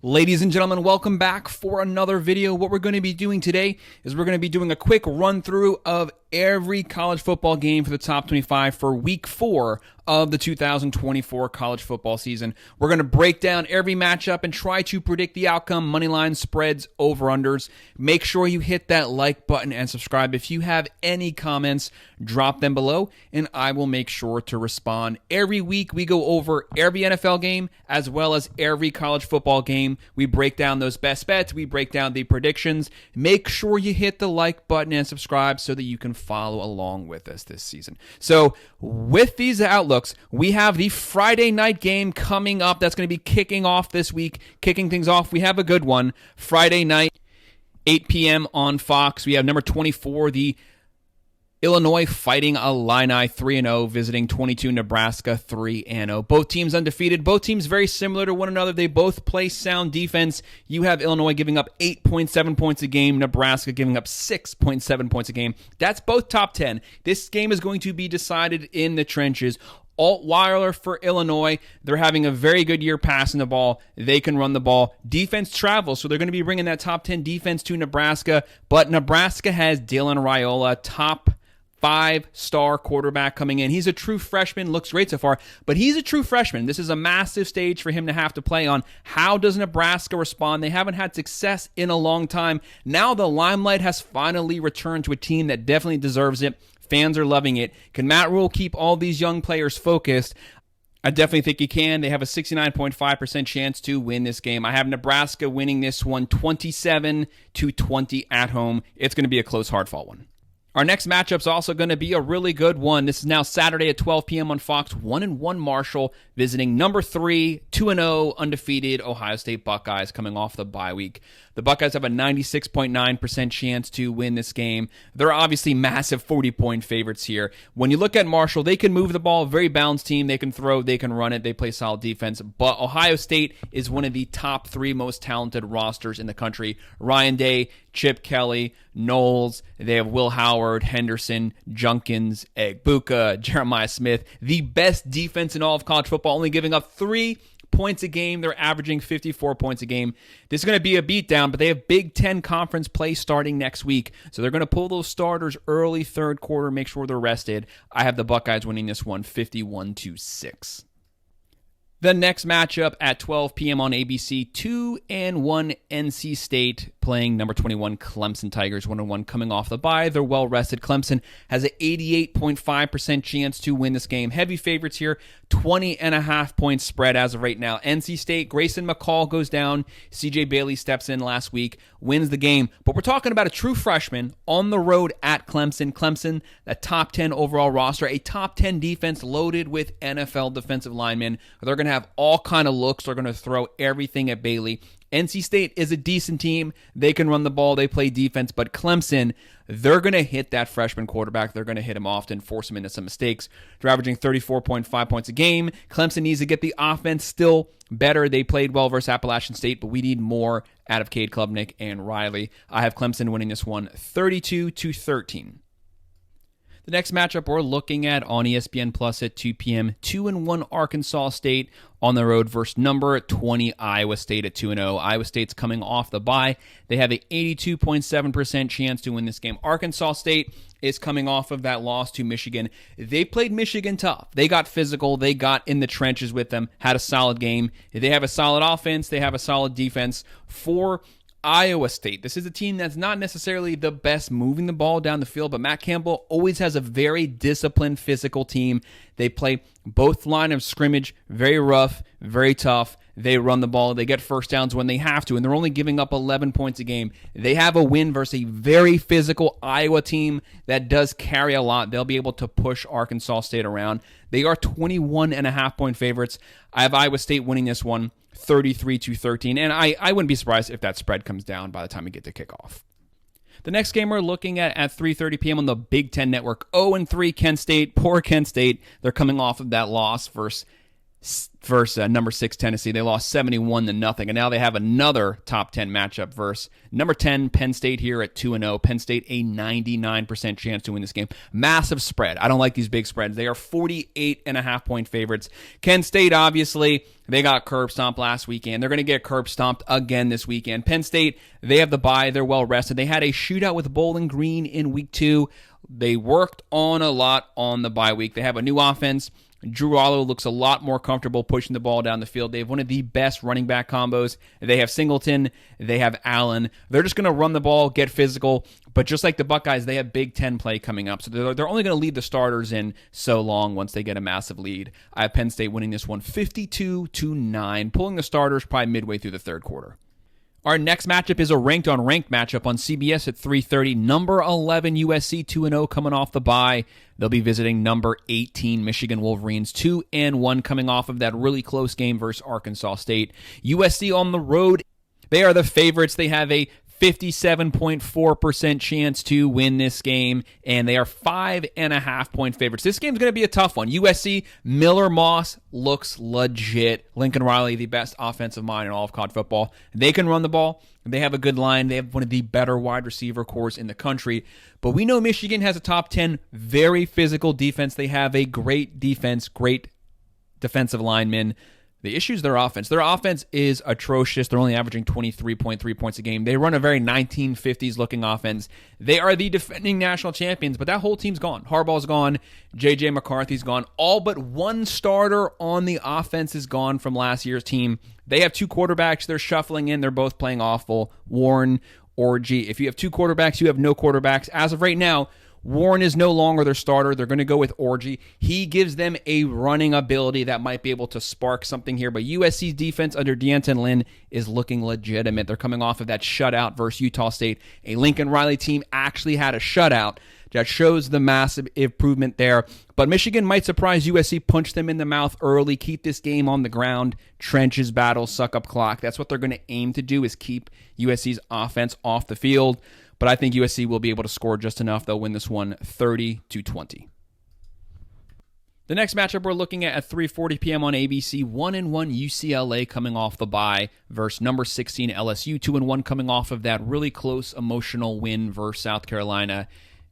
Ladies and gentlemen, welcome back for another video. What we're going to be doing today is we're going to be doing a quick run through of every college football game for the top 25 for week 4 of the 2024 college football season. We're going to break down every matchup and try to predict the outcome, money line, spreads, over-unders. Make sure you hit that like button and subscribe. If you have any comments, drop them below and I will make sure to respond. Every week we go over every NFL game as well as every college football game. We break down those best bets. We break down the predictions. Make sure you hit the like button and subscribe so that you can follow along with us this season. So with these outlooks, we have the Friday night game coming up. That's going to be kicking off this week. Kicking things off, we have a good one. Friday night, 8 p.m. on Fox. We have number 24, the Illinois Fighting Illini 3-0, visiting 22 Nebraska 3-0. Both teams undefeated. Both teams very similar to one another. They both play sound defense. You have Illinois giving up 8.7 points a game. Nebraska giving up 6.7 points a game. That's both top 10. This game is going to be decided in the trenches. Altweiler for Illinois. They're having a very good year passing the ball. They can run the ball. Defense travels, so they're going to be bringing that top 10 defense to Nebraska. But Nebraska has Dylan Raiola, top 5-star quarterback coming in. He's a true freshman, looks great so far, but he's a true freshman. This is a massive stage for him to have to play on. How does Nebraska respond? They haven't had success in a long time. Now the limelight has finally returned to a team that definitely deserves it. Fans are loving it. Can Matt Rule keep all these young players focused? I definitely think he can. They have a 69.5% chance to win this game. I have Nebraska winning this one 27-20 at home. It's going to be a close, hard-fought one. Our next matchup is also going to be a really good one. This is now Saturday at 12 p.m. on Fox. 1-1 Marshall visiting number 3, 2-0 undefeated Ohio State Buckeyes coming off the bye week. The Buckeyes have a 96.9% chance to win this game. They're obviously massive 40-point favorites here. When you look at Marshall, they can move the ball, very balanced team. They can throw, they can run it, they play solid defense. But Ohio State is one of the top 3 most talented rosters in the country. Ryan Day, Chip Kelly, Knowles, they have Will Howard, Henderson, Junkins, Egbuka, Jeremiah Smith. The best defense in all of college football, only giving up 3 points a game. They're averaging 54 points a game. This is going to be a beatdown, but they have Big Ten conference play starting next week. So they're going to pull those starters early third quarter, make sure they're rested. I have the Buckeyes winning this one 51-6. The next matchup at 12 p.m. on ABC, 2-1 NC State playing number 21 Clemson Tigers, 1-1 coming off the bye. They're well-rested. Clemson has an 88.5% chance to win this game. Heavy favorites here, 20.5 points spread as of right now. NC State, Grayson McCall goes down. CJ Bailey steps in last week, wins the game. But we're talking about a true freshman on the road at Clemson. Clemson, a top 10 overall roster, a top 10 defense loaded with NFL defensive linemen. They're going to have all kind of looks. They're going to throw everything at Bailey. NC State is a decent team. They can run the ball. They play defense. But Clemson, they're going to hit that freshman quarterback. They're going to hit him often, force him into some mistakes. They're averaging 34.5 points a game. Clemson needs to get the offense still better. They played well versus Appalachian State, but we need more out of Cade Klubnik and Riley. I have Clemson winning this one 32-13. The next matchup we're looking at on ESPN Plus at 2 p.m., 2-1 Arkansas State on the road versus number 20 Iowa State at 2-0. Iowa State's coming off the bye. They have an 82.7% chance to win this game. Arkansas State is coming off of that loss to Michigan. They played Michigan tough. They got physical. They got in the trenches with them, had a solid game. They have a solid offense. They have a solid defense. For Iowa State, this is a team that's not necessarily the best moving the ball down the field, but Matt Campbell always has a very disciplined, physical team. They play both line of scrimmage, very rough, very tough. They run the ball. They get first downs when they have to, and they're only giving up 11 points a game. They have a win versus a very physical Iowa team that does carry a lot. They'll be able to push Arkansas State around. They are 21.5-point favorites. I have Iowa State winning this one 33-13, and I wouldn't be surprised if that spread comes down by the time we get to kickoff. The next game we're looking at 3:30 p.m. on the Big Ten Network, 0-3 Kent State. Poor Kent State. They're coming off of that loss versus versus number 6 Tennessee. They lost 71-0, and now they have another top 10 matchup versus number 10 Penn State here at 2-0. Penn State a 99% chance to win this game. Massive spread. I don't like these big spreads. They are 48.5-point favorites. Kent State, obviously, they got curb stomped last weekend. They're going to get curb stomped again this weekend. Penn State, they have the bye. They're well rested. They had a shootout with Bowling Green in week 2. They worked on a lot on the bye week. They have a new offense. Drew Allo looks a lot more comfortable pushing the ball down the field. They have one of the best running back combos. They have Singleton. They have Allen. They're just going to run the ball, get physical. But just like the Buckeyes, they have Big Ten play coming up. So they're only going to leave the starters in so long once they get a massive lead. I have Penn State winning this one 52-9, pulling the starters probably midway through the third quarter. Our next matchup is a ranked-on-ranked matchup on CBS at 3:30. Number 11 USC 2-0 coming off the bye. They'll be visiting number 18 Michigan Wolverines 2-1 coming off of that really close game versus Arkansas State. USC on the road. They are the favorites. They have a 57.4% chance to win this game, and they are 5.5-point favorites. This game's going to be a tough one. USC, Miller Moss looks legit. Lincoln Riley, the best offensive mind in all of college football. They can run the ball. They have a good line. They have one of the better wide receiver cores in the country. But we know Michigan has a top 10 very physical defense. They have a great defense, great defensive linemen. The issue is their offense. Their offense is atrocious. They're only averaging 23.3 points a game. They run a very 1950s-looking offense. They are the defending national champions, but that whole team's gone. Harbaugh's gone. J.J. McCarthy's gone. All but one starter on the offense is gone from last year's team. They have two quarterbacks. They're shuffling in. They're both playing awful. Warren, Orji. If you have two quarterbacks, you have no quarterbacks. As of right now, Warren is no longer their starter. They're going to go with Orji. He gives them a running ability that might be able to spark something here. But USC's defense under D'Anton Lynn is looking legitimate. They're coming off of that shutout versus Utah State. A Lincoln Riley team actually had a shutout. That shows the massive improvement there. But Michigan might surprise USC, punch them in the mouth early, keep this game on the ground, trenches, battle, suck up clock. That's what they're going to aim to do, is keep USC's offense off the field. But I think USC will be able to score just enough. They'll win this one 30-20. The next matchup we're looking at 3:40 p.m. on ABC, 1-1 UCLA coming off the bye versus number 16 LSU, 2-1 coming off of that really close emotional win versus South Carolina.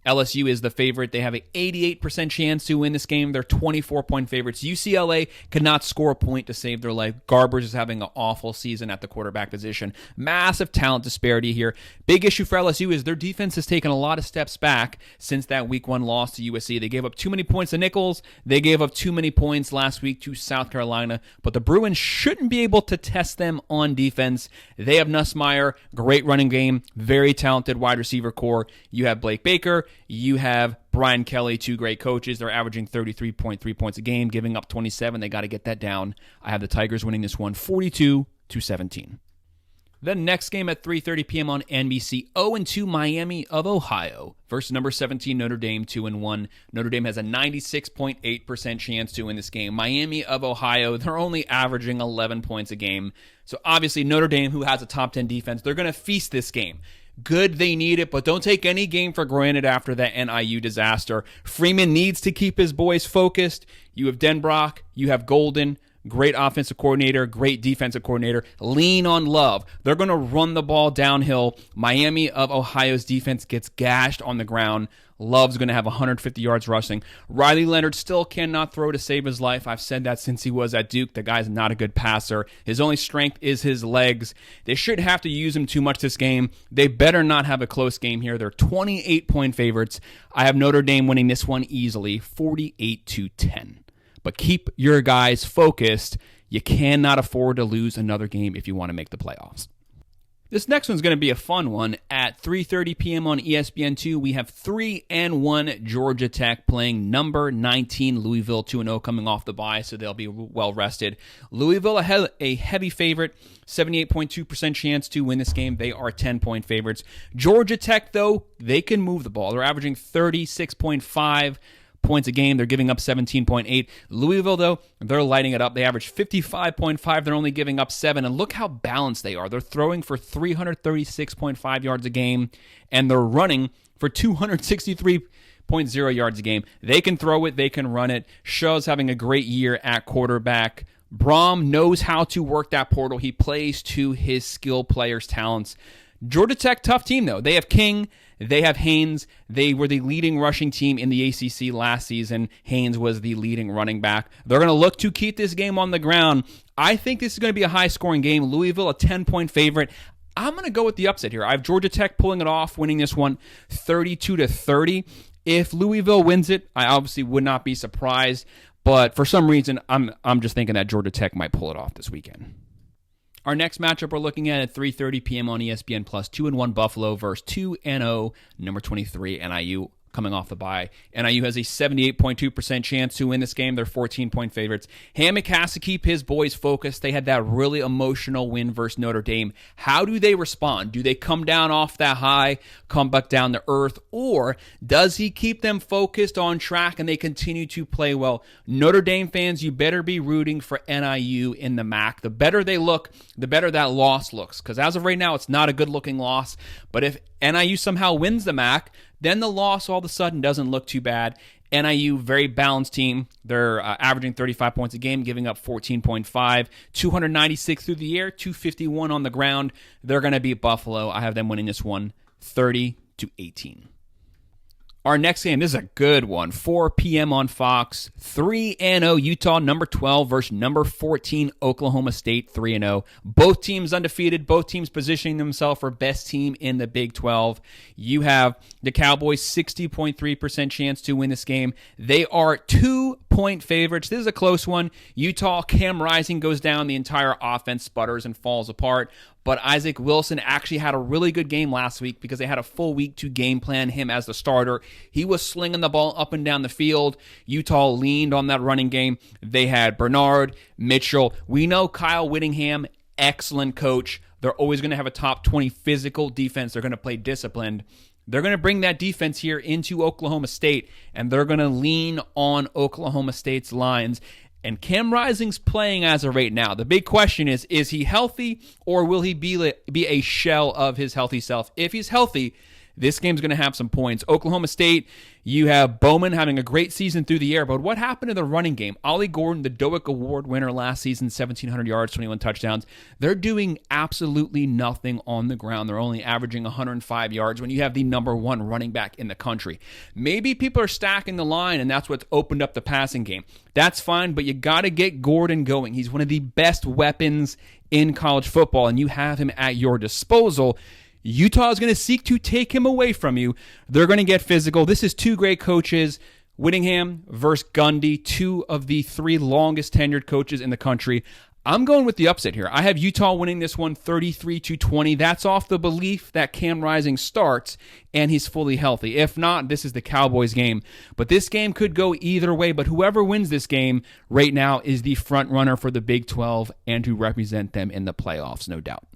LSU is the favorite. They have an 88% chance to win this game. They're 24-point favorites. UCLA cannot score a point to save their life. Garbers is having an awful season at the quarterback position. Massive talent disparity here. Big issue for LSU is their defense has taken a lot of steps back since that week 1 loss to USC. They gave up too many points to Nichols. They gave up too many points last week to South Carolina. But the Bruins shouldn't be able to test them on defense. They have Nussmeier, great running game, very talented wide receiver core. You have Blake Baker. You have Brian Kelly, two great coaches. They're averaging 33.3 points a game, giving up 27. They got to get that down. I have the Tigers winning this one 42-17. The next game at 3:30 p.m. on NBC, 0-2 Miami of Ohio versus number 17 Notre Dame, 2-1. Notre Dame has a 96.8% chance to win this game. Miami of Ohio, they're only averaging 11 points a game. So obviously Notre Dame, who has a top 10 defense, they're going to feast this game. Good, they need it, but don't take any game for granted after that NIU disaster. Freeman needs to keep his boys focused. You have Denbrock, you have Golden, great offensive coordinator, great defensive coordinator. Lean on Love. They're going to run the ball downhill. Miami of Ohio's defense gets gashed on the ground. Love's going to have 150 yards rushing. Riley Leonard still cannot throw to save his life. I've said that since he was at Duke. The guy's not a good passer. His only strength is his legs. They shouldn't have to use him too much this game. They better not have a close game here. They're 28-point favorites. I have Notre Dame winning this one easily, 48-10. But keep your guys focused. You cannot afford to lose another game if you want to make the playoffs. This next one's going to be a fun one. At 3:30 p.m. on ESPN2, we have 3-1 Georgia Tech playing number 19 Louisville, 2-0 coming off the bye, so they'll be well rested. Louisville, a heavy favorite, 78.2% chance to win this game. They are 10-point favorites. Georgia Tech, though, they can move the ball. They're averaging 36.5 points a game. They're giving up 17.8. Louisville, though, they're lighting it up. They average 55.5. They're only giving up 7. And look how balanced they are. They're throwing for 336.5 yards a game, and they're running for 263.0 yards a game. They can throw it. They can run it. Shaw's having a great year at quarterback. Brom knows how to work that portal. He plays to his skill players' talents. Georgia Tech, tough team, though. They have King. They have Haynes. They were the leading rushing team in the ACC last season. Haynes was the leading running back. They're going to look to keep this game on the ground. I think this is going to be a high-scoring game. Louisville, a 10-point favorite. I'm going to go with the upset here. I have Georgia Tech pulling it off, winning this one 32-30. If Louisville wins it, I obviously would not be surprised. But for some reason, I'm just thinking that Georgia Tech might pull it off this weekend. Our next matchup we're looking at 3:30 p.m. on ESPN+. 2-1 Buffalo versus 2-0 number 23 NIU. Coming off the bye. NIU has a 78.2% chance to win this game. They're 14-point favorites. Hammock has to keep his boys focused. They had that really emotional win versus Notre Dame. How do they respond? Do they come down off that high, come back down to earth, or does he keep them focused on track and they continue to play well? Notre Dame fans, you better be rooting for NIU in the MAC. The better they look, the better that loss looks. Because as of right now, it's not a good-looking loss. But if NIU somehow wins the MAC, then the loss all of a sudden doesn't look too bad. NIU, very balanced team. They're averaging 35 points a game, giving up 14.5, 296 through the air, 251 on the ground. They're going to beat Buffalo. I have them winning this one 30-18. Our next game, this is a good one. 4 p.m. on Fox. 3-0 Utah, number 12 versus number 14 Oklahoma State, 3-0. Both teams undefeated. Both teams positioning themselves for best team in the Big 12. You have the Cowboys, 60.3% chance to win this game. They are 2-point favorites. This is a close one. Utah, Cam Rising goes down. The entire offense sputters and falls apart. But Isaac Wilson actually had a really good game last week because they had a full week to game plan him as the starter. He was slinging the ball up and down the field. Utah leaned on that running game. They had Bernard, Mitchell. We know Kyle Whittingham, excellent coach. They're always going to have a top 20 physical defense. They're going to play disciplined. They're going to bring that defense here into Oklahoma State, and they're going to lean on Oklahoma State's lines. And Cam Rising's playing as of right now. The big question is he healthy or will he be a shell of his healthy self? If he's healthy, this game's going to have some points. Oklahoma State, you have Bowman having a great season through the air, but what happened to the running game? Ollie Gordon, the Doak Award winner last season, 1,700 yards, 21 touchdowns. They're doing absolutely nothing on the ground. They're only averaging 105 yards when you have the number one running back in the country. Maybe people are stacking the line, and that's what's opened up the passing game. That's fine, but you got to get Gordon going. He's one of the best weapons in college football, and you have him at your disposal. Utah is going to seek to take him away from you. They're going to get physical. This is two great coaches, Whittingham versus Gundy, two of the three longest tenured coaches in the country. I'm going with the upset here. I have Utah winning this one 33-20. That's off the belief that Cam Rising starts and he's fully healthy. If not, this is the Cowboys game. But this game could go either way. But whoever wins this game right now is the front runner for the Big 12 and to represent them in the playoffs, no doubt.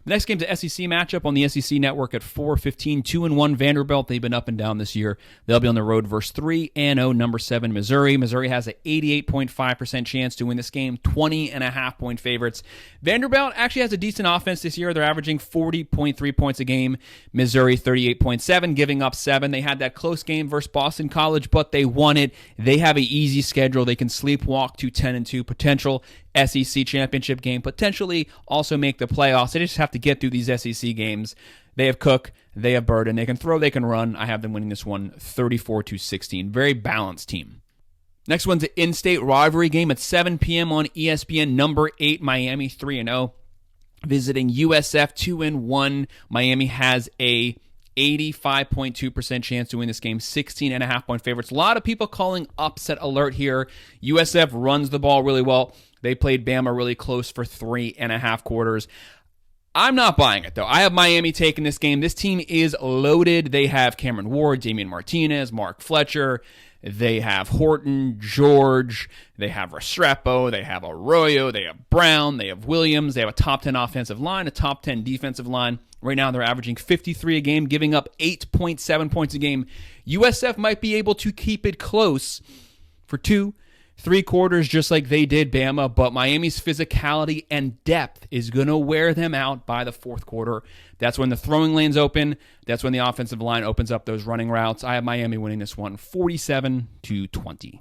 The next game's an SEC matchup on the SEC Network at 4:15. 2-1 Vanderbilt. They've been up and down this year. They'll be on the road versus 3-0 number 7 Missouri. Missouri has an 88.5% chance to win this game. 20.5-point favorites. Vanderbilt actually has a decent offense this year. They're averaging 40.3 points a game. Missouri 38.7, giving up 7. They had that close game versus Boston College, but they won it. They have an easy schedule. They can sleepwalk to 10-2 potential SEC championship game, potentially also make the playoffs. They just have to get through these SEC games. They have Cook, they have Burden, they can throw, they can run. I have them winning this one 34-16. Very balanced team. Next one's an in-state rivalry game at 7 p.m. on ESPN. Number 8 Miami 3-0 visiting USF 2-1. Miami has a 85.2% chance to win this game, 16.5-point favorites. A lot of people calling upset alert here. USF runs the ball really well. They played Bama really close for 3.5 quarters. I'm not buying it, though. I have Miami taking this game. This team is loaded. They have Cameron Ward, Damian Martinez, Mark Fletcher. They have Horton, George. They have Restrepo. They have Arroyo. They have Brown. They have Williams. They have a top 10 offensive line, a top 10 defensive line. Right now, they're averaging 53 a game, giving up 8.7 points a game. USF might be able to keep it close for 2-3 quarters, just like they did Bama, but Miami's physicality and depth is going to wear them out by the fourth quarter. That's when the throwing lanes open. That's when the offensive line opens up those running routes. I have Miami winning this one 47-20.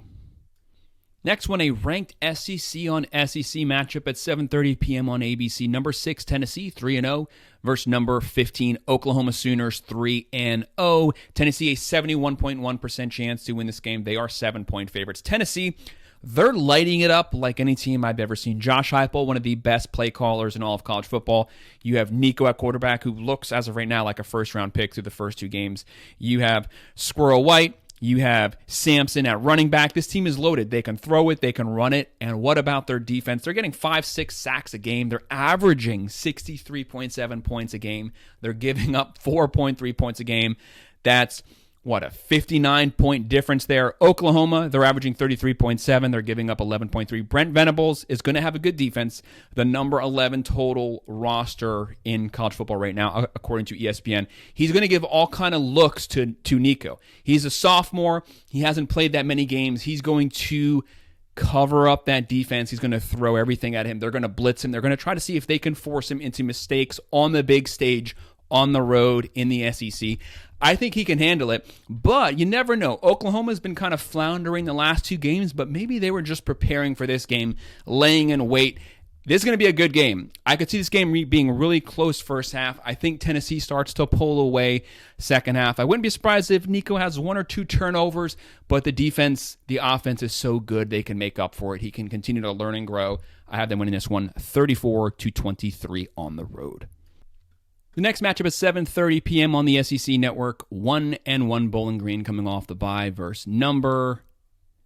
Next one, a ranked SEC on SEC matchup at 7:30 p.m. on ABC. Number 6, Tennessee, 3-0, versus number 15, Oklahoma Sooners, 3-0. Tennessee, a 71.1% chance to win this game. They are 7-point favorites. Tennessee, they're lighting it up like any team I've ever seen. Josh Heupel, one of the best play callers in all of college football. You have Nico at quarterback, who looks, as of right now, like a first-round pick through the first 2 games. You have Squirrel White. You have Sampson at running back. This team is loaded. They can throw it. They can run it. And what about their defense? They're getting 5-6 sacks a game. They're averaging 63.7 points a game. They're giving up 4.3 points a game. That's, what, a 59-point difference there. Oklahoma, they're averaging 33.7. They're giving up 11.3. Brent Venables is going to have a good defense. The number 11 total roster in college football right now, according to ESPN. He's going to give all kind of looks to Nico. He's a sophomore. He hasn't played that many games. He's going to cover up that defense. He's going to throw everything at him. They're going to blitz him. They're going to try to see if they can force him into mistakes on the big stage, on the road in the SEC. I think he can handle it, but you never know. Oklahoma's been kind of floundering the last 2 games, but maybe they were just preparing for this game, laying in wait. This is going to be a good game. I could see this game being really close first half. I think Tennessee starts to pull away second half. I wouldn't be surprised if Nico has 1 or 2 turnovers, but the offense is so good they can make up for it. He can continue to learn and grow. I have them winning this one 34-23 on the road. The next matchup is 7:30 p.m. on the SEC Network. 1-1 Bowling Green coming off the bye versus number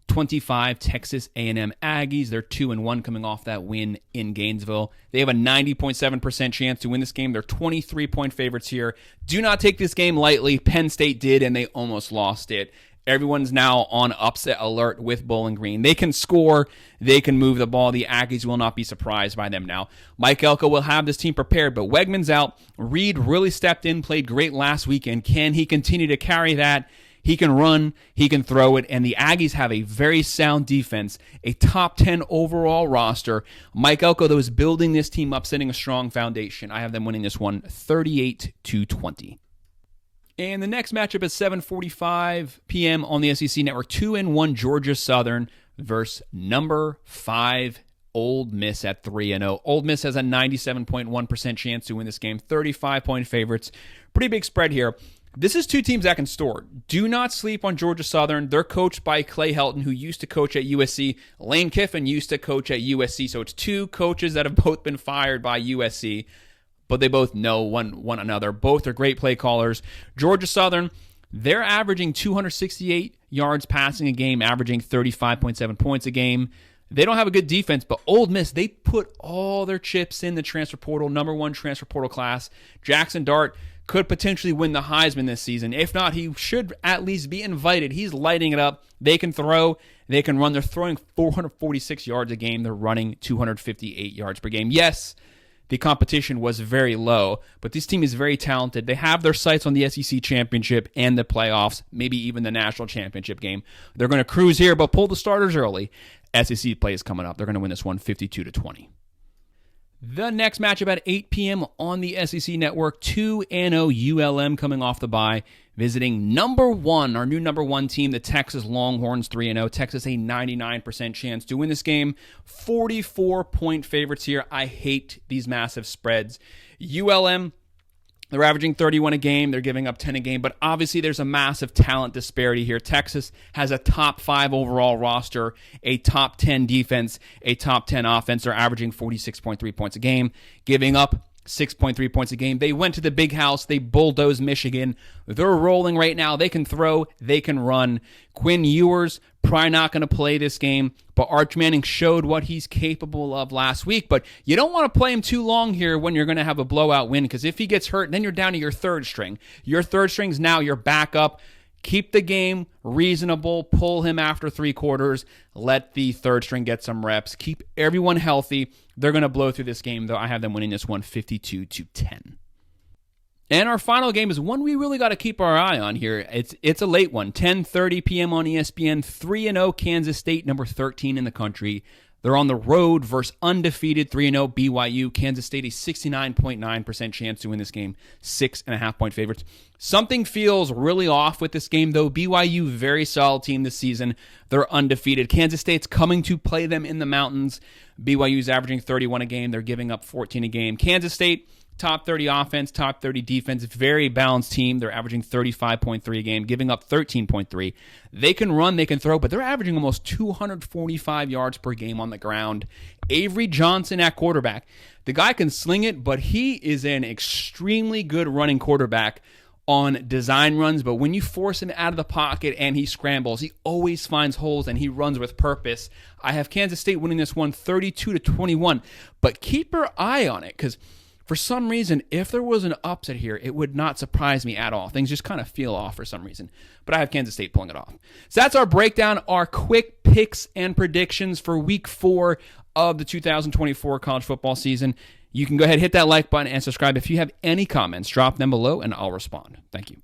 25 Texas A&M Aggies. They're 2-1 coming off that win in Gainesville. They have a 90.7% chance to win this game. They're 23-point favorites here. Do not take this game lightly. Penn State did, and they almost lost it. Everyone's now on upset alert with Bowling Green. They can score. They can move the ball. The Aggies will not be surprised by them now. Mike Elko will have this team prepared, but Wegman's out. Reed really stepped in, played great last weekend. Can he continue to carry that? He can run. He can throw it. And the Aggies have a very sound defense, a top 10 overall roster. Mike Elko, though, is building this team up, setting a strong foundation. I have them winning this one 38-20. And the next matchup is 7:45 p.m. on the SEC Network. 2-1 Georgia Southern versus number 5 Ole Miss at 3-0. Ole Miss has a 97.1% chance to win this game. 35-point favorites. Pretty big spread here. This is 2 teams that can store. Do not sleep on Georgia Southern. They're coached by Clay Helton, who used to coach at USC. Lane Kiffin used to coach at USC. So it's 2 coaches that have both been fired by USC. But they both know one another. Both are great play callers. Georgia Southern, they're averaging 268 yards passing a game, averaging 35.7 points a game. They don't have a good defense, but Ole Miss, they put all their chips in the transfer portal, number 1 transfer portal class. Jackson Dart could potentially win the Heisman this season. If not, he should at least be invited. He's lighting it up. They can throw. They can run. They're throwing 446 yards a game. They're running 258 yards per game. Yes, the competition was very low, but this team is very talented. They have their sights on the SEC championship and the playoffs, maybe even the national championship game. They're going to cruise here, but pull the starters early. SEC play is coming up. They're going to win this one 52-20. The next matchup at 8 p.m. on the SEC Network, 2-0 ULM coming off the bye, visiting our new number 1 team, the Texas Longhorns, 3-0. Texas, a 99% chance to win this game. 44-point favorites here. I hate these massive spreads. ULM, they're averaging 31 a game. They're giving up 10 a game, but obviously there's a massive talent disparity here. Texas has a top 5 overall roster, a top 10 defense, a top 10 offense. They're averaging 46.3 points a game, giving up 6.3 points a game. They went to the big house. They bulldozed Michigan. They're rolling right now. They can throw. They can run. Quinn Ewers probably not going to play this game, but Arch Manning showed what he's capable of last week. But you don't want to play him too long here when you're going to have a blowout win, because if he gets hurt, then you're down to your 3rd string. Your 3rd string's now your backup. Keep the game reasonable. Pull him after 3 quarters. Let the 3rd string get some reps. Keep everyone healthy. They're going to blow through this game, though. I have them winning this one 52-10. And our final game is one we really got to keep our eye on here. It's a late one. 10:30 p.m. on ESPN. 3-0 Kansas State, number 13 in the country, They're on the road versus undefeated 3-0 BYU. Kansas State, a 69.9% chance to win this game, 6.5-point favorites. Something feels really off with this game, though. BYU, very solid team this season. They're undefeated. Kansas State's coming to play them in the mountains. BYU's averaging 31 a game. They're giving up 14 a game. Kansas State, top 30 offense, top 30 defense, very balanced team. They're averaging 35.3 a game, giving up 13.3. They can run, they can throw, but they're averaging almost 245 yards per game on the ground. Avery Johnson at quarterback. The guy can sling it, but he is an extremely good running quarterback on design runs, but when you force him out of the pocket and he scrambles, he always finds holes and he runs with purpose. I have Kansas State winning this one 32-21, but keep your eye on it, because for some reason, if there was an upset here, it would not surprise me at all. Things just kind of feel off for some reason. But I have Kansas State pulling it off. So that's our breakdown, our quick picks and predictions for Week 4 of the 2024 college football season. You can go ahead, hit that like button, and subscribe. If you have any comments, drop them below, and I'll respond. Thank you.